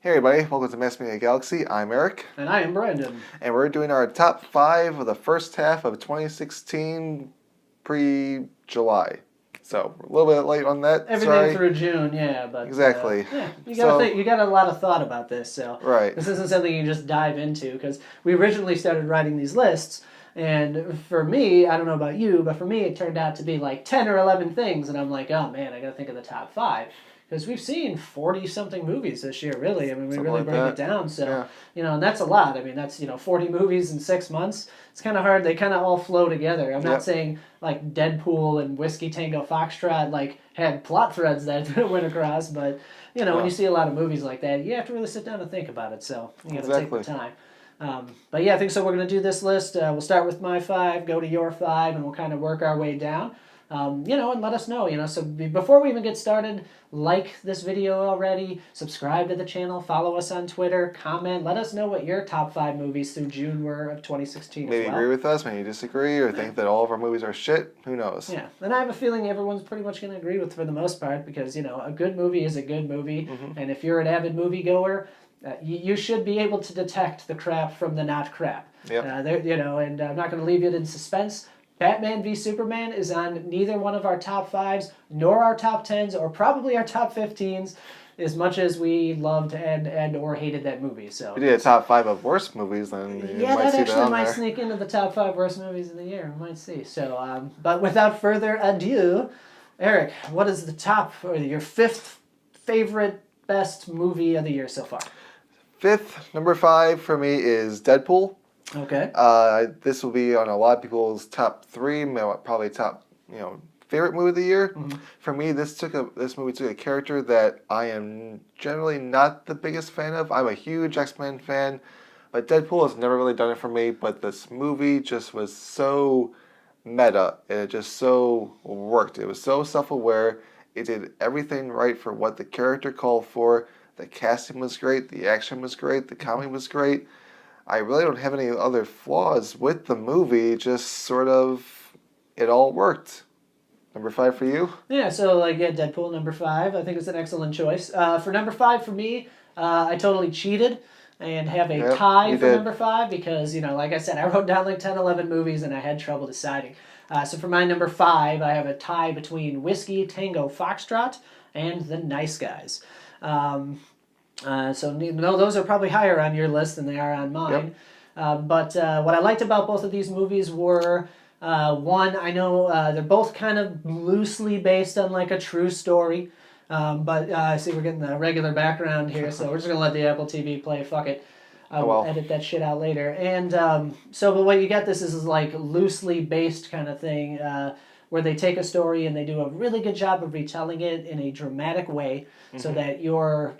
Hey everybody, welcome to Mass Media Galaxy. I'm Eric. And I am Brandon. And we're doing our top 5 of the first half of 2016 pre-July. So, we're a little bit late on that. Everything through June, yeah, but exactly. You got a lot of thought about this, so right. This isn't something you just dive into, because we originally started writing these lists, and for me, I don't know about you, but for me it turned out to be like 10 or 11 things, and I'm like, oh man, I gotta think of the top 5. Because we've seen 40-something movies this year, really. I mean, we Something really like break that. it down. So, yeah. And that's a lot. I mean, that's, 40 movies in 6 months. It's kind of hard. They kind of all flow together. I'm not saying, like, Deadpool and Whiskey Tango Foxtrot, like, had plot threads that went across. But, when you see a lot of movies like that, you have to really sit down and think about it. So, you got to take the time. But yeah, I think so. We're going to do this list. We'll start with my 5, go to your 5, and we'll kind of work our way down. And let us know, So before we even get started, like this video already, subscribe to the channel, follow us on Twitter, comment, let us know what your top 5 movies through June were of 2016 maybe as well. Agree with us, maybe disagree, or think that all of our movies are shit. Who knows? Yeah, and I have a feeling everyone's pretty much going to agree with for the most part, because, a good movie is a good movie, and if you're an avid moviegoer, you should be able to detect the crap from the not crap. Yep. And I'm not going to leave it in suspense. Batman v Superman is on neither one of our top 5s, nor our top 10s, or probably our top 15s, as much as we loved and or hated that movie. So if we did a top 5 of worst movies, then you might see that actually might there. sneak into the top 5 worst movies of the year. We might see. So, but without further ado, Eric, what is the top, or your 5th favorite, best movie of the year so far? 5th, number 5 for me is Deadpool. Okay. This will be on a lot of people's top 3, probably top, favorite movie of the year. Mm-hmm. For me, this movie took a character that I am generally not the biggest fan of. I'm a huge X-Men fan, but Deadpool has never really done it for me. But this movie just was so meta, and it just so worked. It was so self-aware. It did everything right for what the character called for. The casting was great. The action was great. The comedy was great. I really don't have any other flaws with the movie, just sort of, it all worked. Number 5 for you? Yeah, so Deadpool, number 5. I think it's an excellent choice. For number 5 for me, I totally cheated and have a tie for number 5 because, like I said, I wrote down like 10, 11 movies and I had trouble deciding. So for my number 5, I have a tie between Whiskey Tango Foxtrot and The Nice Guys. So those are probably higher on your list than they are on mine. Yep. But what I liked about both of these movies were, one, I know they're both kind of loosely based on like a true story. But I see we're getting the regular background here, so we're just going to let the Apple TV play. Fuck it. I'll edit that shit out later. And but what you get, this is like loosely based kind of thing, where they take a story and they do a really good job of retelling it in a dramatic way, so that you're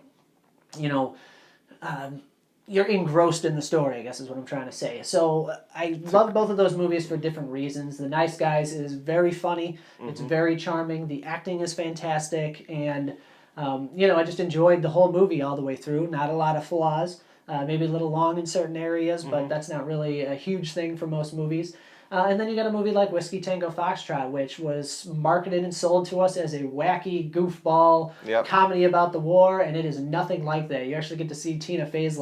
engrossed in the story, I guess is what I'm trying to say. So I love both of those movies for different reasons. The Nice Guys is very funny. It's very charming. The acting is fantastic. And, I just enjoyed the whole movie all the way through. Not a lot of flaws. Maybe a little long in certain areas, but that's not really a huge thing for most movies. And then you got a movie like Whiskey Tango Foxtrot, which was marketed and sold to us as a wacky goofball comedy about the war, and it is nothing like that. You actually get to see Tina Fey's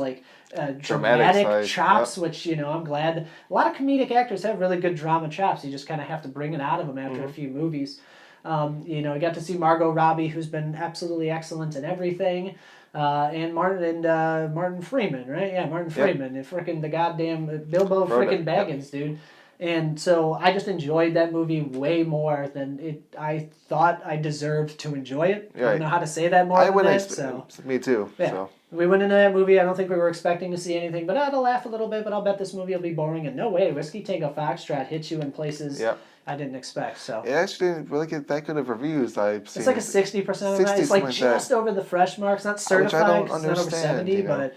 dramatic chops, which I'm glad. A lot of comedic actors have really good drama chops. You just kind of have to bring it out of them after a few movies. You got to see Margot Robbie, who's been absolutely excellent in everything. And Martin Freeman, right? Yeah, Martin Freeman, and frickin' the goddamn Bilbo frickin' Baggins, dude. And so I just enjoyed that movie way more than I thought I deserved to enjoy it. I don't know how to say that more than that. Me too. Yeah. So. We went into that movie, I don't think we were expecting to see anything, but I'd laugh a little bit, but I'll bet this movie will be boring. And no way, Whiskey Tango Foxtrot hits you in places I didn't expect. So it actually didn't really get that good of reviews. I've seen it's like a 60% of that. It's like just over the fresh mark. It's not certified. Which I don't it's not over 70, but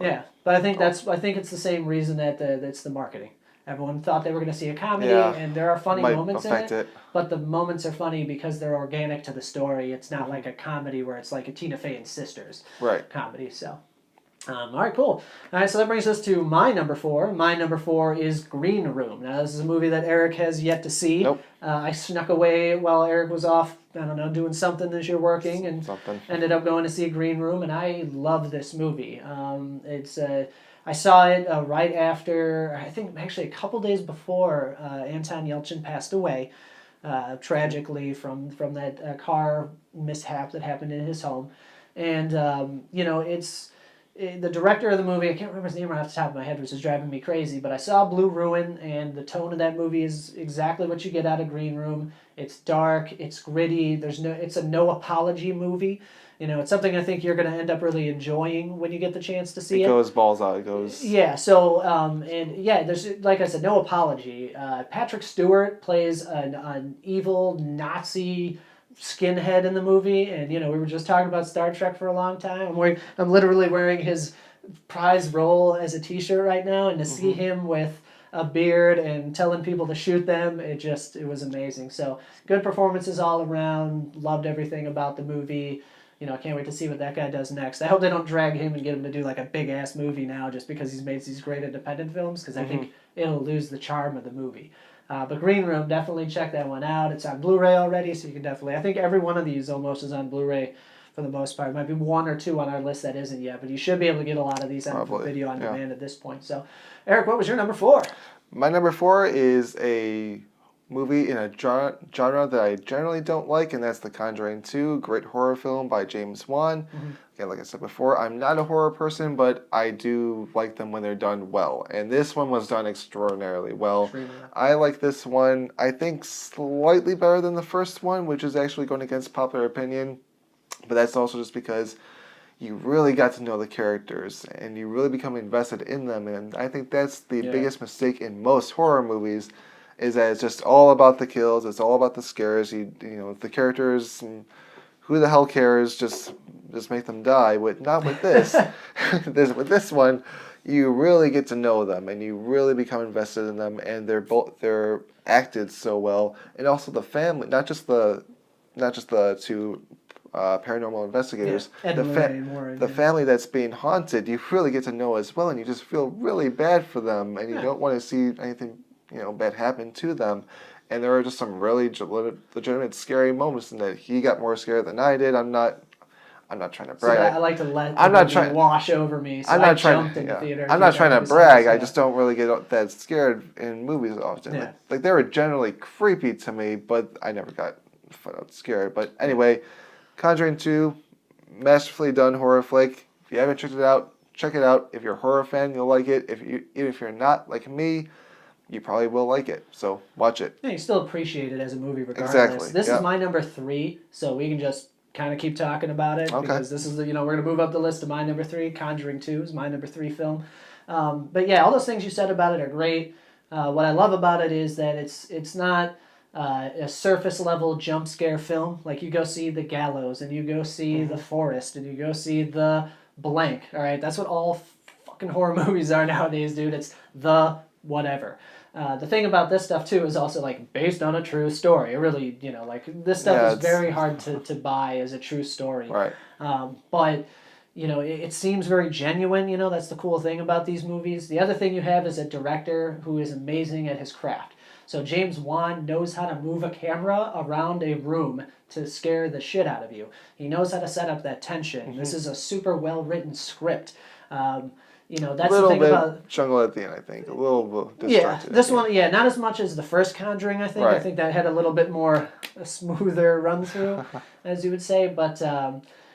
yeah. But I think I think it's the same reason that it's the marketing. Everyone thought they were going to see a comedy, and there are funny moments in it, but the moments are funny because they're organic to the story. It's not like a comedy where it's like a Tina Fey and Sisters comedy. So, All right, cool. All right, so that brings us to my number 4. My number 4 is Green Room. Now, this is a movie that Eric has yet to see. Nope. I snuck away while Eric was off, I don't know, doing something this year working, and Something. ended up going to see Green Room, and I love this movie. I saw it right after, I think actually a couple days before Anton Yelchin passed away, tragically from that car mishap that happened in his home. And, the director of the movie, I can't remember his name right off the top of my head, which is driving me crazy, but I saw Blue Ruin, and the tone of that movie is exactly what you get out of Green Room. It's dark, it's gritty, it's a no apology movie. It's something I think you're going to end up really enjoying when you get the chance to see it. It goes balls out. It goes. Yeah. So, there's, like I said, no apology. Patrick Stewart plays an evil Nazi skinhead in the movie, and we were just talking about Star Trek for a long time. I'm literally wearing his prize role as a T-shirt right now, and to see him with a beard and telling people to shoot them, it was amazing. So good performances all around. Loved everything about the movie. I can't wait to see what that guy does next. I hope they don't drag him and get him to do like a big ass movie now just because he's made these great independent films, because I think it'll lose the charm of the movie. But Green Room, definitely check that one out. It's on Blu-ray already, so you can definitely... I think every one of these almost is on Blu-ray for the most part. Might be 1 or 2 on our list that isn't yet, but you should be able to get a lot of these on video on demand at this point. So, Eric, what was your number 4? My number 4 is a movie in a genre that I generally don't like, and that's The Conjuring 2, great horror film by James Wan. Again, like I said before, I'm not a horror person, but I do like them when they're done well. And this one was done extraordinarily well. I like this one, I think, slightly better than the first one, which is actually going against popular opinion. But that's also just because you really got to know the characters, and you really become invested in them. And I think that's the biggest mistake in most horror movies, is that it's just all about the kills, it's all about the scares. The characters, who the hell cares? Just make them die. Not with this. With this one, you really get to know them, and you really become invested in them, and they're acted so well, and also the family, not just the 2 paranormal investigators, the family that's being haunted, you really get to know as well, and you just feel really bad for them, and you don't want to see anything bad happen to them. And there are just some really legitimate scary moments in that. He got more scared than I did. I'm not trying to brag. So I like to let the wash over me. So I jumped in the theater. I'm not trying to brag. I just don't really get that scared in movies often. Yeah. Like they were generally creepy to me, but I never got scared. But anyway, Conjuring 2, masterfully done horror flick. If you haven't checked it out, check it out. If you're a horror fan, you'll like it. Even if you're not, like me, you probably will like it. So watch it. Yeah, you still appreciate it as a movie regardless. Exactly. This is my number 3, so we can just kind of keep talking about it. Okay. Because this is we're going to move up the list to my number 3. Conjuring 2 is my number 3 film. But yeah, all those things you said about it are great. What I love about it is that it's not a surface level jump scare film. Like you go see The Gallows, and you go see The Forest, and you go see The Blank. All right, that's what all fucking horror movies are nowadays, dude. It's the whatever. The thing about this stuff too is also like based on a true story. It really, this stuff is very hard to buy as a true story. Right. But it seems very genuine. That's the cool thing about these movies. The other thing you have is a director who is amazing at his craft. So James Wan knows how to move a camera around a room to scare the shit out of you. He knows how to set up that tension. This is a super well written script. That's the thing about jungle at the end. I think a little distracted. Yeah, this one, not as much as the first Conjuring. I think. Right. I think that had a little bit more a smoother run through, as you would say. But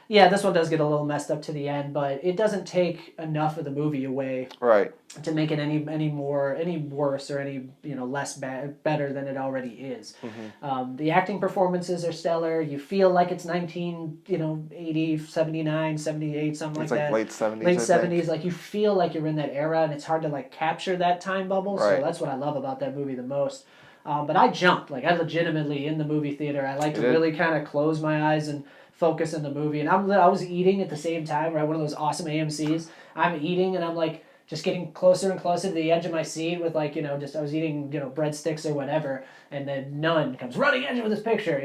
this one does get a little messed up to the end, but it doesn't take enough of the movie away. Right. To make it any worse or any less better than it already is. The acting performances are stellar. You feel like it's 80, 79, 78, something like that. Late 70s. Late 70s. Like you feel like you're in that era, and it's hard to like capture that time bubble. Right. So that's what I love about that movie the most. But I jumped. Like I legitimately in the movie theater. I like to really kind of close my eyes and focus in the movie. And I was eating at the same time, right? One of those awesome AMCs. I'm eating and I'm like just getting closer and closer to the edge of my seat with like, just I was eating, breadsticks or whatever, and then Nun comes running into this picture,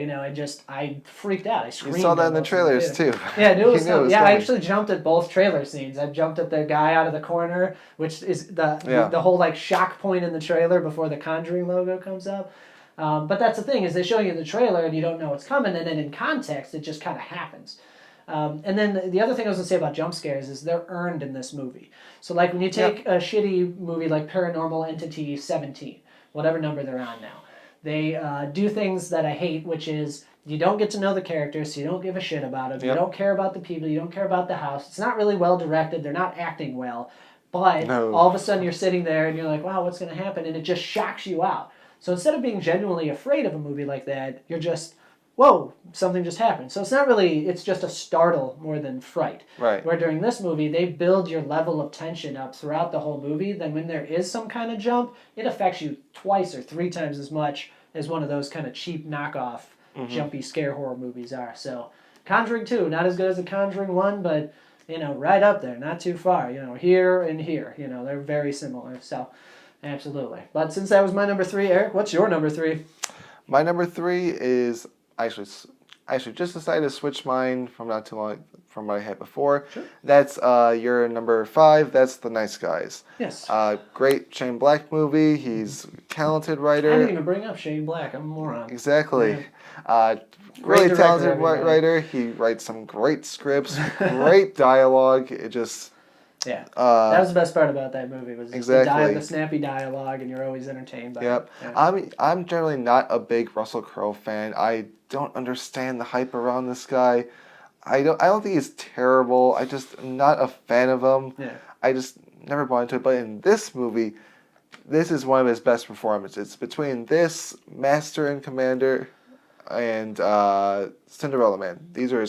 I freaked out. I screamed. You saw that in the almost trailers too. Yeah, I knew it was You knew it was Yeah, I coming. actually jumped at both trailer scenes. I jumped at the guy out of the corner, which is the whole like shock point in the trailer before the Conjuring logo comes up. But that's the thing, is they show you the trailer and you don't know what's coming, and then in context it just kind of happens. And then the other thing I was going to say about jump scares is they're earned in this movie. So like when you take a shitty movie like Paranormal Entity 17, whatever number they're on now, they do things that I hate, which is you don't get to know the characters, so you don't give a shit about them. You don't care about the people. You don't care about the house. It's not really well directed. They're not acting well. But all of a sudden you're sitting there and you're like, wow, what's going to happen? And it just shocks you out. So instead of being genuinely afraid of a movie like that, you're just, whoa, something just happened. So it's not really, it's just a startle more than fright. Right. Where during this movie, they build your level of tension up throughout the whole movie. Then when there is some kind of jump, it affects you twice or three times as much as one of those kind of cheap knockoff jumpy scare horror movies are. So Conjuring 2, not as good as the Conjuring 1, but, right up there, not too far. Here and here, they're very similar. So absolutely. But since that was my number 3, Eric, what's your number 3? My number 3 is actually just decided to switch mine from not too long from what I had before. Sure. That's your number 5. That's The Nice Guys. Yes. Great Shane Black movie. He's a talented writer. I didn't even bring up Shane Black. I'm a moron. Exactly. Yeah. Really director, talented everybody. writer. He writes some great scripts, great dialogue. It just Yeah, that was the best part about that movie, was exactly the snappy dialogue, and you're always entertained by Yep. it. Yeah. I'm generally not a big Russell Crowe fan. I don't understand the hype around this guy. I don't think he's terrible. I just am not a fan of him. Yeah. I just never bought into it. But in this movie, this is one of his best performances. Between this, Master and Commander, and Cinderella Man. These are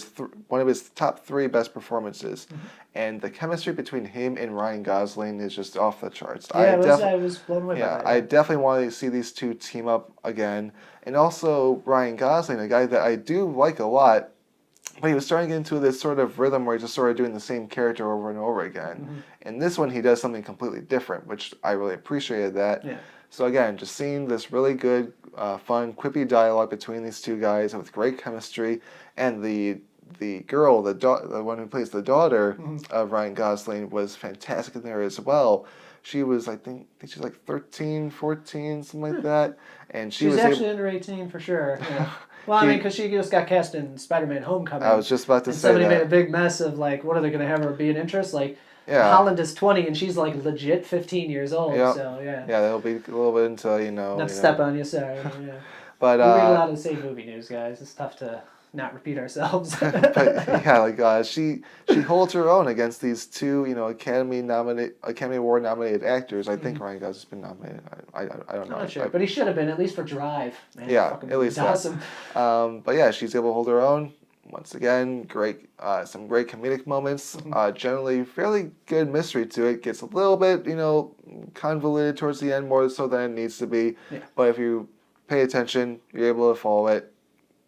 one of his top 3 best performances. Mm-hmm. And the chemistry between him and Ryan Gosling is just off the charts. Yeah, I was blown away by that. I definitely want to see these two team up again. And also Ryan Gosling, a guy that I do like a lot, but he was starting to get into this sort of rhythm where he's just sort of doing the same character over and over again. Mm-hmm. And this one, he does something completely different, which I really appreciated that. Yeah. So again, just seeing this really good, fun, quippy dialogue between these two guys with great chemistry, and the girl, the one who plays the daughter of Ryan Gosling, was fantastic in there as well. She was, I think she's like 13, 14, something like that. And she's actually under 18 for sure. Yeah. Well, I mean, because she just got cast in Spider-Man Homecoming. I was just about to say somebody made a big mess of, like, what are they going to have her be an interest? Like, Holland is 20 and she's, like, legit 15 years old. Yep. So, yeah. Yeah, that'll be a little bit into, Not to step on you, sorry. Yeah. But, we read a lot of the same movie news, guys. It's tough to not repeat ourselves. But yeah, like she holds her own against these two, Academy Award nominated actors. I think Ryan Gosling's been nominated. I don't know. I'm not sure, but he should have been, at least for Drive. Man, yeah, at least awesome. But yeah, she's able to hold her own. Once again, some great comedic moments. Generally, fairly good mystery to it. Gets a little bit, convoluted towards the end, more so than it needs to be. Yeah. But if you pay attention, you're able to follow it.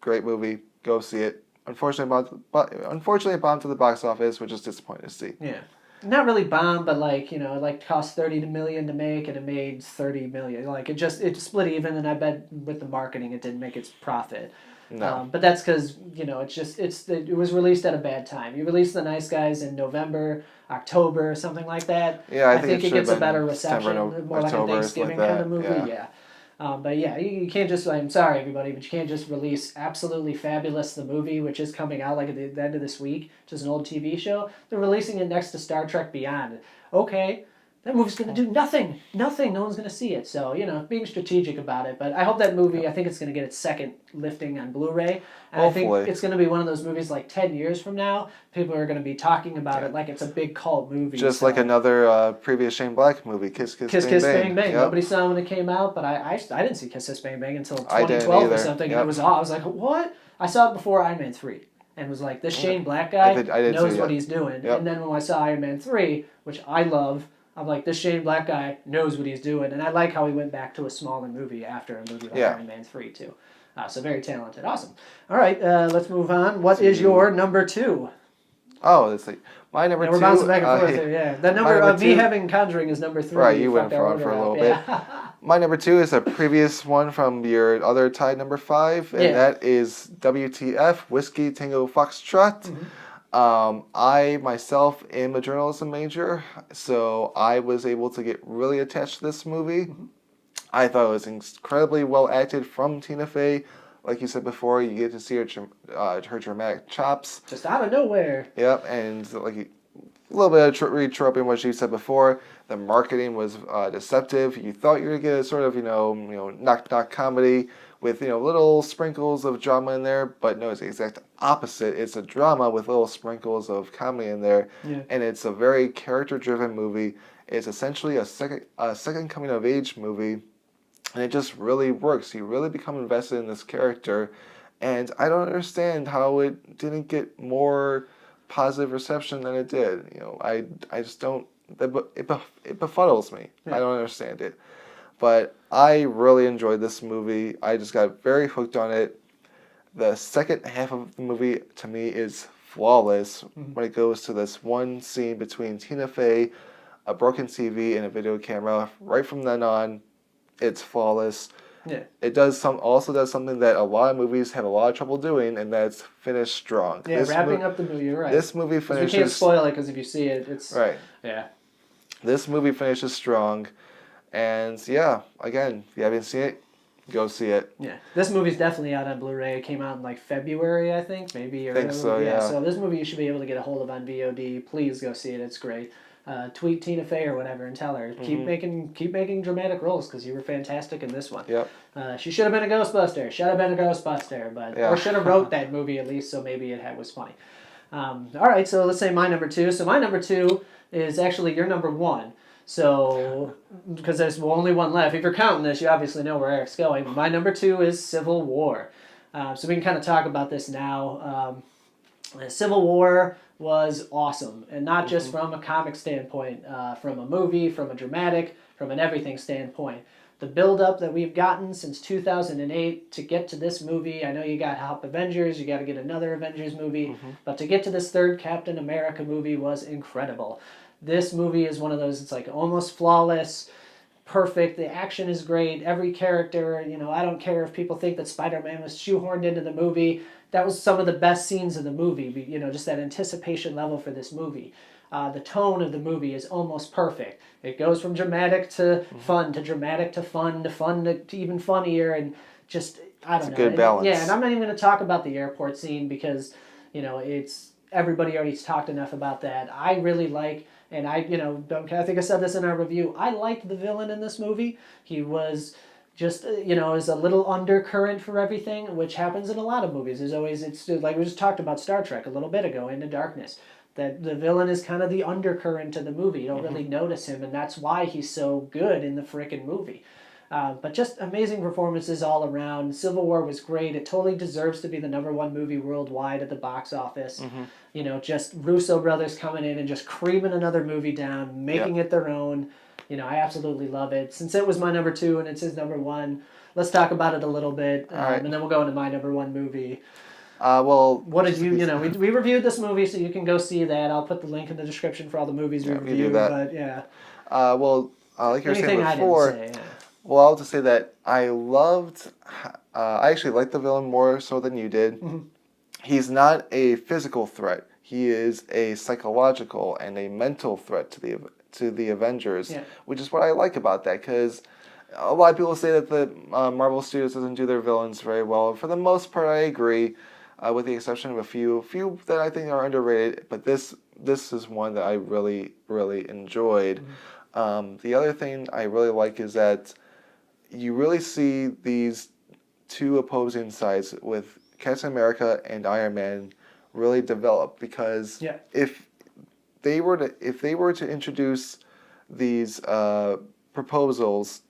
Great movie. Go see it. Unfortunately, it bombed to the box office, which is disappointing to see. Yeah, not really bombed, but it cost $30 million to make, and it made $30 million. Like it split even, and I bet with the marketing, it didn't make its profit. No. But that's because it was released at a bad time. You released The Nice Guys in November, October, something like that. Yeah, I think it gets a better reception, more like a Thanksgiving kind of movie. Yeah. But yeah, you can't just, I'm sorry everybody, but you can't just release Absolutely Fabulous, the movie, which is coming out like at the end of this week, which is an old TV show. They're releasing it next to Star Trek Beyond. Okay, that movie's going to do nothing. Nothing. No one's going to see it. So, being strategic about it. But I hope that movie, I think it's going to get its second lifting on Blu-ray. And hopefully. I think it's going to be one of those movies like 10 years from now. People are going to be talking about it like it's a big cult movie. Just like another previous Shane Black movie, Kiss Kiss Bang Bang. Yep. Nobody saw it when it came out, but I didn't see Kiss Kiss Bang Bang until 2012 or something. Yep. And I was like, what? I saw it before Iron Man 3. And was like, this Shane Black guy knows what he's doing. Yep. And then when I saw Iron Man 3, which I love, I'm like, this Shane Black guy knows what he's doing. And I like how he went back to a smaller movie after a movie like Iron Man 3, too. So very talented. Awesome. All right, let's move on. What is your number 2? Oh, let's see. My number Yeah, two. we're bouncing back and forth here. Yeah, the number number of me two- having Conjuring is number 3. Right, you went fucked our for a order little up. bit. My number 2 is a previous one from your other tied number 5, and Yeah. that is WTF, Whiskey Tango Foxtrot. I myself am a journalism major, so I was able to get really attached to this movie. I thought it was incredibly well acted from Tina Fey. Like you said before, you get to see her dramatic chops. Just out of nowhere. Yep, and like a little bit of retroping what you said before. The marketing was deceptive. You thought you were gonna get a sort of knock comedy with little sprinkles of drama in there, but no, it's the exact opposite. It's a drama with little sprinkles of comedy in there, and it's a very character driven movie. It's essentially a second coming of age movie, and it just really works. You really become invested in this character, and I don't understand how it didn't get more positive reception than it did. I just don't. It befuddles me. I don't understand it. But I really enjoyed this movie. I just got very hooked on it. The second half of the movie, to me, is flawless when it goes to this one scene between Tina Fey, a broken TV, and a video camera. Right from then on, it's flawless. Yeah. It also does something that a lot of movies have a lot of trouble doing, and that's finish strong. Yeah, wrapping up the movie, you're right. This movie finishes... We can't spoil it, because if you see it, it's... Right. Yeah. This movie finishes strong, and yeah, again, if you haven't seen it, go see it. Yeah. This movie's definitely out on Blu-ray. It came out in like February, I think, maybe. I think so, yeah. So this movie you should be able to get a hold of on VOD. Please go see it. It's great. Tweet Tina Fey or whatever and tell her keep making dramatic roles, because you were fantastic in this one. Yep. She should have been a Ghostbuster. But or should have wrote that movie at least, so maybe it was funny. All right, so let's say my number 2. So my number 2 is actually your number 1. So because there's only one left. If you're counting this, you obviously know where Eric's going. My number 2 is Civil War. So we can kind of talk about this now. Civil War was awesome, and not just from a comic standpoint, from a movie, from a dramatic, from an everything standpoint. The build-up that we've gotten since 2008 to get to this movie, I know you got to help Avengers, you got to get another Avengers movie, but to get to this third Captain America movie was incredible. This movie is one of those, it's like almost flawless, perfect, the action is great, every character, I don't care if people think that Spider-Man was shoehorned into the movie. That was some of the best scenes of the movie, just that anticipation level for this movie. The tone of the movie is almost perfect. It goes from dramatic to fun, to dramatic to fun, to even funnier, and just, I don't know. It's a good balance. Yeah, and I'm not even going to talk about the airport scene because, it's, everybody already talked enough about that. I really like, and I think I said this in our review, I liked the villain in this movie. He was... just, is a little undercurrent for everything, which happens in a lot of movies. It's like we just talked about Star Trek a little bit ago, Into Darkness, that the villain is kind of the undercurrent to the movie. You don't really notice him, and that's why he's so good in the frickin' movie. But just amazing performances all around. Civil War was great. It totally deserves to be the number 1 movie worldwide at the box office. Just Russo brothers coming in and just creaming another movie down, making it their own. I absolutely love it. Since it was my number 2 and it's his number 1, let's talk about it a little bit, and then we'll go into my number 1 movie. What did you, we reviewed this movie, so you can go see that. I'll put the link in the description for all the movies we reviewed. But yeah. Like you were saying before, I didn't say, I'll have to say that I actually liked the villain more so than you did. He's not a physical threat. He is a psychological and a mental threat to the Avengers, which is what I like about that, because a lot of people say that the Marvel Studios doesn't do their villains very well. For the most part, I agree, with the exception of a few that I think are underrated, but this is one that I really, really enjoyed. The other thing I really like is that you really see these two opposing sides with Captain America and Iron Man really develop, because if they were to introduce these proposals,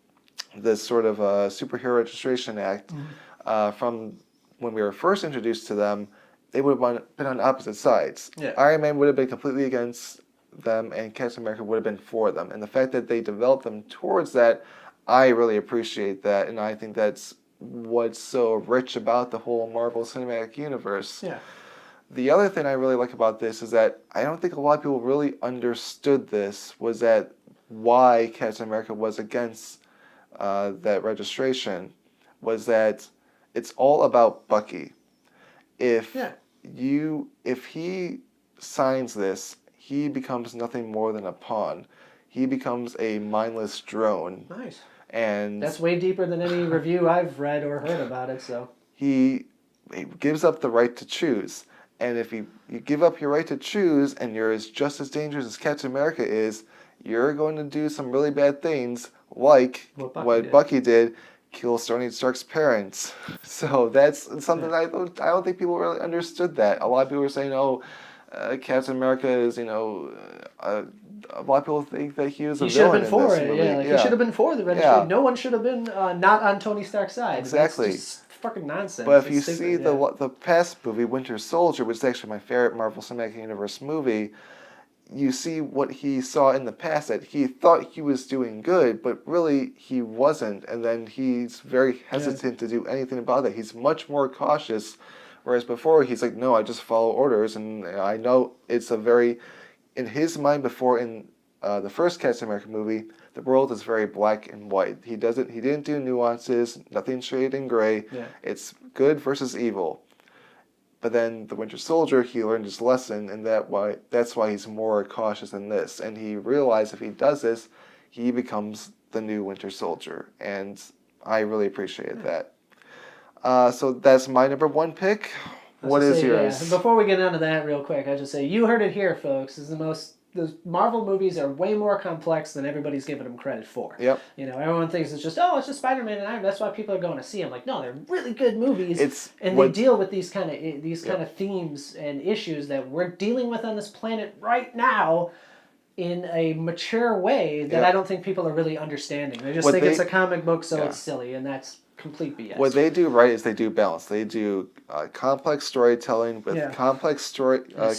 this sort of superhero registration act, from when we were first introduced to them, they would have been on opposite sides. Iron Man would have been completely against them, and Captain America would have been for them. And the fact that they developed them towards that, I really appreciate that, and I think that's what's so rich about the whole Marvel Cinematic Universe. the other thing I really like about this is that I don't think a lot of people really understood this, was that why Captain America was against that registration, was that it's all about Bucky. If Yeah. if he signs this, he becomes nothing more than a pawn. He becomes a mindless drone. Nice. And That's way deeper than any review I've read or heard about it. So he gives up the right to choose. And if you give up your right to choose and you're just as dangerous as Captain America is, you're going to do some really bad things, like what Bucky did, kill Tony Stark's parents. So that's something I don't think people really understood that. A lot of people were saying, "Oh, Captain America is a lot of people think that he was a villain in this movie. He should have been for the registry. No one should have been not on Tony Stark's side. Exactly. That's just fucking nonsense. But if you see the past movie, Winter Soldier, which is actually my favorite Marvel Cinematic Universe movie, you see what he saw in the past, that he thought he was doing good, but really he wasn't. And then he's very hesitant to do anything about it. He's much more cautious. Whereas before, he's like, no, I just follow orders. And I know it's a very, in his mind before, in the first Captain America movie, the world is very black and white. He didn't do nuances, nothing shaded in gray. Yeah. It's good versus evil. But then the Winter Soldier, he learned his lesson, and that's why he's more cautious in this. And he realized if he does this, he becomes the new Winter Soldier. And I really appreciated that. So that's my number one pick. What is yours? Yeah. Before we get into that real quick, I just say, you heard it here, folks. Those Marvel movies are way more complex than everybody's giving them credit for. Yep. Everyone thinks it's just Spider-Man and Iron Man. That's why people are going to see them. Like, no, they're really good movies. They deal with these kind of themes and issues that we're dealing with on this planet right now in a mature way that I don't think people are really understanding. They just think it's a comic book, so it's silly, and that's complete BS. What they do right is they do balance. They do complex storytelling with complex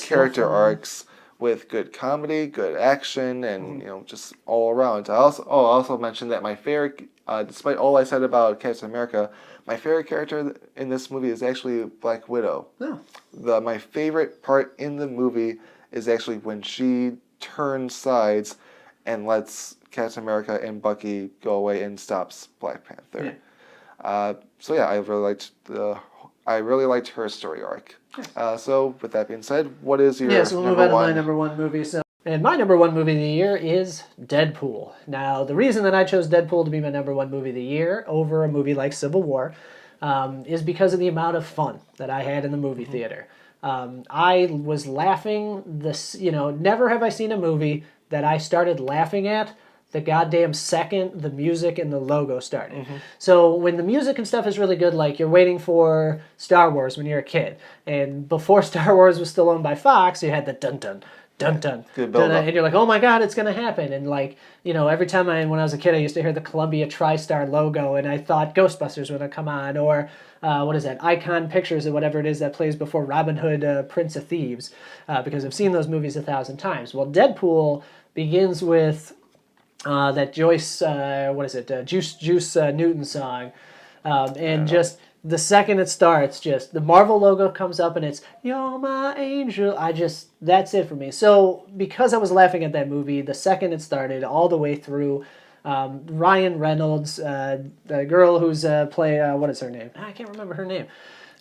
character arcs, with good comedy, good action, and just all around. I also mentioned that my favorite, despite all I said about Captain America, my favorite character in this movie is actually Black Widow. Oh. My favorite part in the movie is actually when she turns sides and lets Captain America and Bucky go away and stops Black Panther. I really liked her story arc. So with that being said, what is your so we'll move on to my number one movie. And my number one movie of the year is Deadpool. Now, the reason that I chose Deadpool to be my number one movie of the year over a movie like Civil War is because of the amount of fun that I had in the movie theater. I was laughing never have I seen a movie that I started laughing at the goddamn second the music and the logo started. So when the music and stuff is really good, like you're waiting for Star Wars when you're a kid, and before Star Wars was still owned by Fox, you had the dun-dun, dun-dun, dun-dun, and you're like, oh my god, it's going to happen. And every time when I was a kid, I used to hear the Columbia TriStar logo, and I thought Ghostbusters were going to come on, or what is that, Icon Pictures or whatever it is that plays before Robin Hood, Prince of Thieves, because I've seen those movies 1,000 times. Well, Deadpool begins with that Joyce, Juice Newton song. Just the second it starts, just the Marvel logo comes up and it's, "You're my angel." That's it for me. So because I was laughing at that movie, the second it started, all the way through, Ryan Reynolds, the girl who's what is her name? I can't remember her name.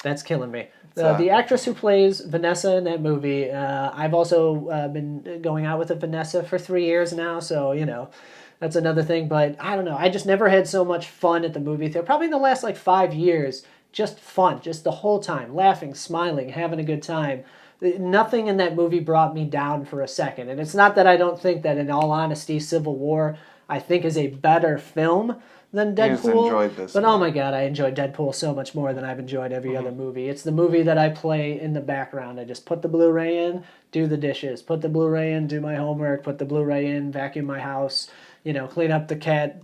That's killing me. The actress who plays Vanessa in that movie, I've also been going out with a Vanessa for 3 years now, so, that's another thing. But I don't know. I just never had so much fun at the movie theater. Probably in the last 5 years, just fun, just the whole time, laughing, smiling, having a good time. Nothing in that movie brought me down for a second. And it's not that I don't think that, in all honesty, Civil War, I think, is a better film than Deadpool. You just enjoyed this one. Oh my god, I enjoyed Deadpool so much more than I've enjoyed every other movie. It's the movie that I play in the background. I just put the Blu-ray in, do the dishes, put the Blu-ray in, do my homework, put the Blu-ray in, vacuum my house, clean up the cat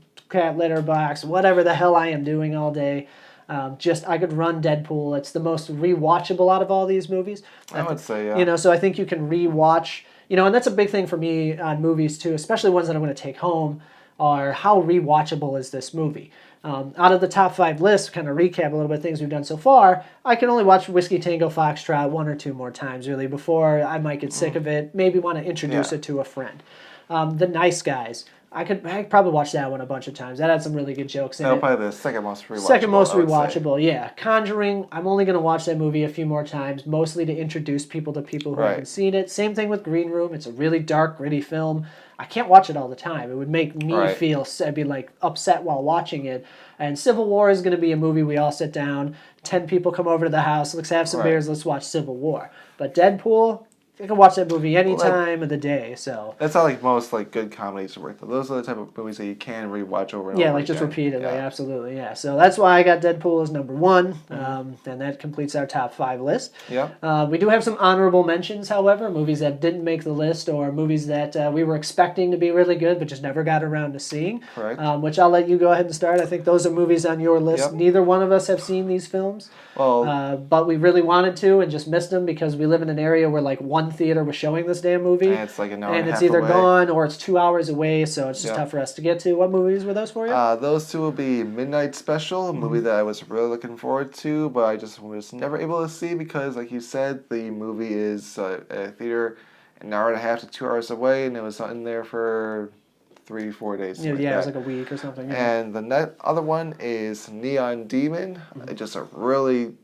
litter box, whatever the hell I am doing all day. I could run Deadpool. It's the most rewatchable out of all these movies. I would say, yeah. So I think you can rewatch, and that's a big thing for me on movies too, especially ones that I'm going to take home are how rewatchable is this movie? Out of the top 5 lists, kind of recap a little bit of things we've done so far, I can only watch Whiskey Tango Foxtrot 1 or 2 more times, really, before I might get sick of it, maybe want to introduce it to a friend. The Nice Guys. I could probably watch that one a bunch of times. That had some really good jokes in it. Probably the second most rewatchable. Second most rewatchable, yeah. Conjuring, I'm only going to watch that movie a few more times, mostly to introduce people to people who haven't seen it. Same thing with Green Room. It's a really dark, gritty film. I can't watch it all the time. It would make me feel, I'd be like upset while watching it. And Civil War is going to be a movie we all sit down, 10 people come over to the house, let's have some beers, let's watch Civil War. But Deadpool, I can watch that movie any time of the day. So that's how like most like good comedies work. Those are the type of movies that you can rewatch over and over. Yeah, like just repeatedly, absolutely. Yeah. So that's why I got Deadpool as number 1, and that completes our top 5 list. Yeah. We do have some honorable mentions, however, movies that didn't make the list or movies that we were expecting to be really good but just never got around to seeing. Correct. Which I'll let you go ahead and start. I think those are movies on your list. Yep. Neither one of us have seen these films. Well, but we really wanted to and just missed them because we live in an area where like one theater was showing this damn movie. And it's like an hour and a it's half either away. gone or it's 2 hours away, so it's just tough for us to get to. What movies were those for you? Those two will be Midnight Special, a movie that I was really looking forward to, but I just was never able to see because, like you said, the movie is at a theater an hour and a half to 2 hours away, and it was in there for 3-4 days. Yeah, it was like a week or something. Yeah. And the other one is Neon Demon. Just a really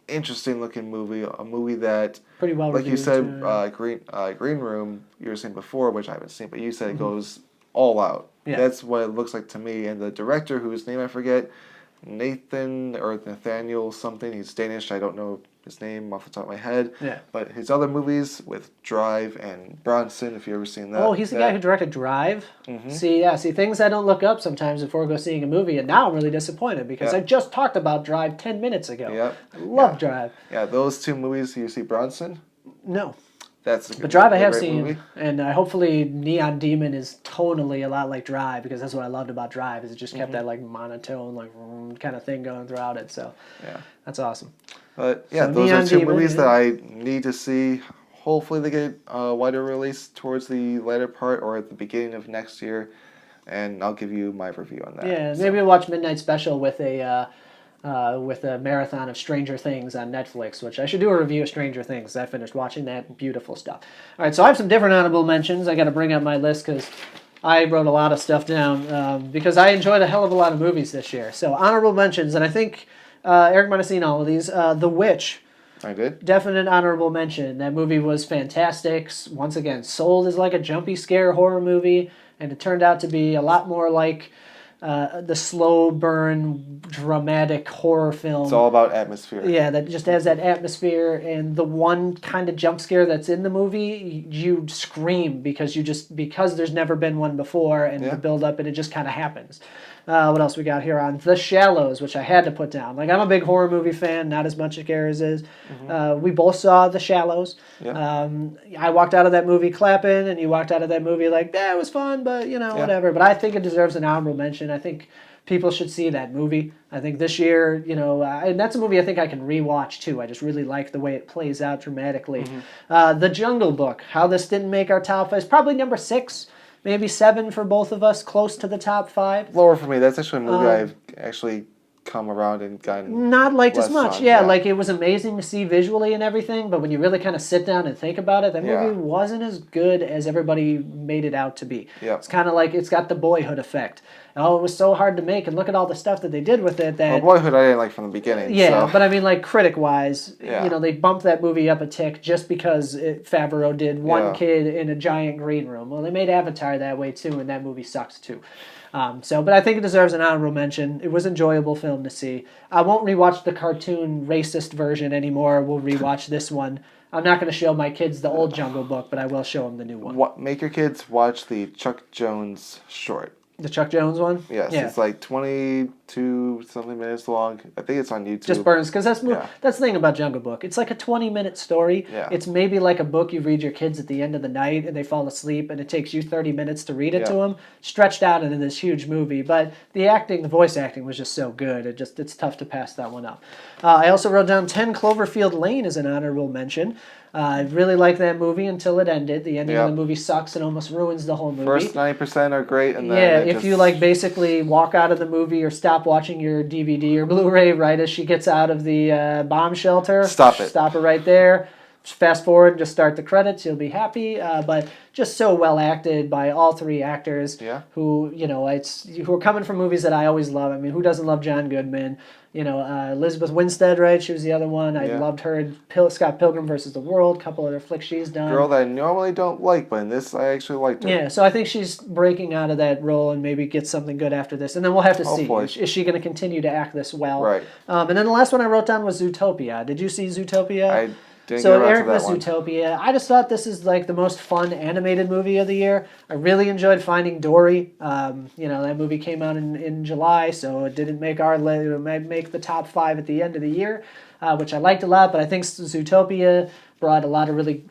interesting looking movie. A movie that, pretty well like you reviewed, said, Green Room, you were saying before, which I haven't seen, but you said it goes all out. Yeah. That's what it looks like to me. And the director, whose name I forget, Nathan or Nathaniel something, he's Danish, I don't know his name off the top of my head. Yeah. But his other movies with Drive and Bronson, if you've ever seen that. Oh, he's the guy who directed Drive? See, things I don't look up sometimes before I go seeing a movie, and now I'm really disappointed because I just talked about Drive 10 minutes ago. Yep. I love Drive. Yeah, those 2 movies, you see Bronson? No. That's a good But Drive I have great seen, movie. and hopefully Neon Demon is tonally a lot like Drive, because that's what I loved about Drive, is it just kept that like monotone, like kind of thing going throughout it, so that's awesome. But yeah, So those Neon are 2 Demon, movies that I need to see. Hopefully they get a wider release towards the later part or at the beginning of next year, and I'll give you my review on that. Yeah, maybe we'll watch Midnight Special with a marathon of Stranger Things on Netflix, which I should do a review of Stranger Things. I finished watching that. Beautiful stuff. All right, so I have some different honorable mentions. I got to bring up my list because I wrote a lot of stuff down because I enjoyed a hell of a lot of movies this year. So honorable mentions, and I think Eric might have seen all of these. The Witch. I did. Definite honorable mention. That movie was fantastic. Once again, sold as like a jumpy scare horror movie, and it turned out to be a lot more like the slow burn, dramatic horror film. It's all about atmosphere. Yeah, that just has that atmosphere, and the one kind of jump scare that's in the movie, you scream because there's never been one before, and the build up, and it just kind of happens. What else we got here on The Shallows, which I had to put down. Like, I'm a big horror movie fan, not as much as Garrett is. We both saw The Shallows. Yeah. I walked out of that movie clapping, and you walked out of that movie like, it was fun, but, whatever. But I think it deserves an honorable mention. I think people should see that movie. I think this year, and that's a movie I think I can rewatch, too. I just really like the way it plays out dramatically. The Jungle Book, how this didn't make our top 5, is probably number 6. Maybe 7 for both of us, close to the top 5. Lower for me. That's actually a movie I've actually come around and gotten not liked as much. on, Yeah, like it was amazing to see visually and everything, but when you really kind of sit down and think about it, that movie wasn't as good as everybody made it out to be. Yep. It's kind of like it's got the Boyhood effect. Oh, it was so hard to make, and look at all the stuff that they did with it. That Boyhood I didn't like from the beginning. yeah, so. but I mean, like critic-wise, they bumped that movie up a tick just because Favreau did one kid in a giant green room. Well, they made Avatar that way too, and that movie sucks too. But I think it deserves an honorable mention. It was an enjoyable film to see. I won't rewatch the cartoon racist version anymore. We'll rewatch this one. I'm not going to show my kids the old Jungle Book, but I will show them the new one. Make your kids watch the Chuck Jones short. The Chuck Jones one? Yes, it's like 20 2-something minutes long. I think it's on YouTube. Just burns, because that's Yeah. that's the thing about Jungle Book. It's like a 20-minute story. Yeah. It's maybe like a book you read your kids at the end of the night and they fall asleep and it takes you 30 minutes to read it to them, stretched out into this huge movie. But the voice acting was just so good. It's tough to pass that one up. I also wrote down 10 Cloverfield Lane as an honorable mention. I really liked that movie until it ended. The ending of the movie sucks and almost ruins the whole movie. First 90% are great, and then if you like basically walk out of the movie or stop watching your DVD or Blu-ray right as she gets out of the bomb shelter, Stop it right there. Fast forward, just start the credits. You'll be happy. But just so well acted by all three actors. Yeah. Who who are coming from movies that I always love. I mean, who doesn't love John Goodman? Elizabeth Winstead, right? She was the other one. I loved her in Scott Pilgrim versus the World. A couple other flicks she's done. Girl that I normally don't like, but in this I actually liked her. Yeah, so I think she's breaking out of that role and maybe get something good after this. And then we'll have to see. Is she going to continue to act this well? Right. And then the last one I wrote down was Zootopia. Did you see Zootopia? I didn't So get around Eric to that was one. Zootopia. I just thought this is like the most fun animated movie of the year. I really enjoyed Finding Dory. That movie came out in July, so it didn't make make the top 5 at the end of the year, which I liked a lot. But I think Zootopia brought a lot of really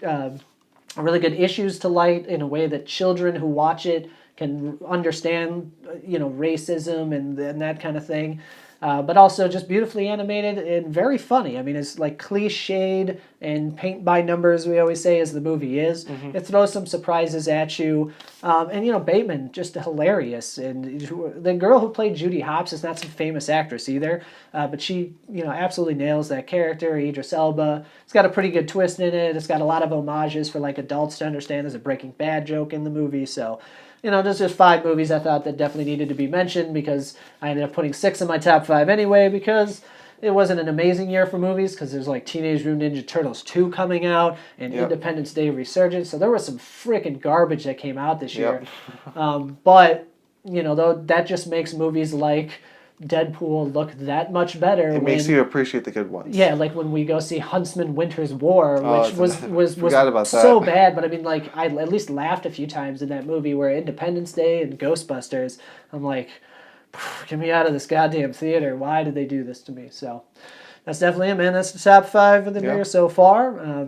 good issues to light in a way that children who watch it can understand, racism and that kind of thing. But also just beautifully animated and very funny. I mean, it's like cliched and paint by numbers, we always say, as the movie is. Mm-hmm. It throws some surprises at you. Bateman, just hilarious. And the girl who played Judy Hopps is not some famous actress either, but she, absolutely nails that character. Idris Elba. It's got a pretty good twist in it. It's got a lot of homages for like adults to understand. There's a Breaking Bad joke in the movie, so... there's just 5 movies I thought that definitely needed to be mentioned because I ended up putting 6 in my top 5 anyway because it wasn't an amazing year for movies because there's like Teenage Mutant Ninja Turtles 2 coming out and Independence Day Resurgence. So there was some freaking garbage that came out this year. But, though that just makes movies like Deadpool look that much better. It makes you appreciate the good ones. Yeah, like when we go see Huntsman Winter's War, which was about so that. bad, but I mean, like, I at least laughed a few times in that movie where Independence Day and Ghostbusters, I'm like, get me out of this goddamn theater. Why did they do this to me? So that's definitely it, man. That's the top 5 of the year so far.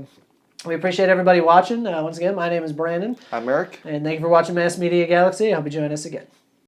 We appreciate everybody watching. Once again, my name is Brandon. I'm Eric. And thank you for watching Mass Media Galaxy. I hope you join us again.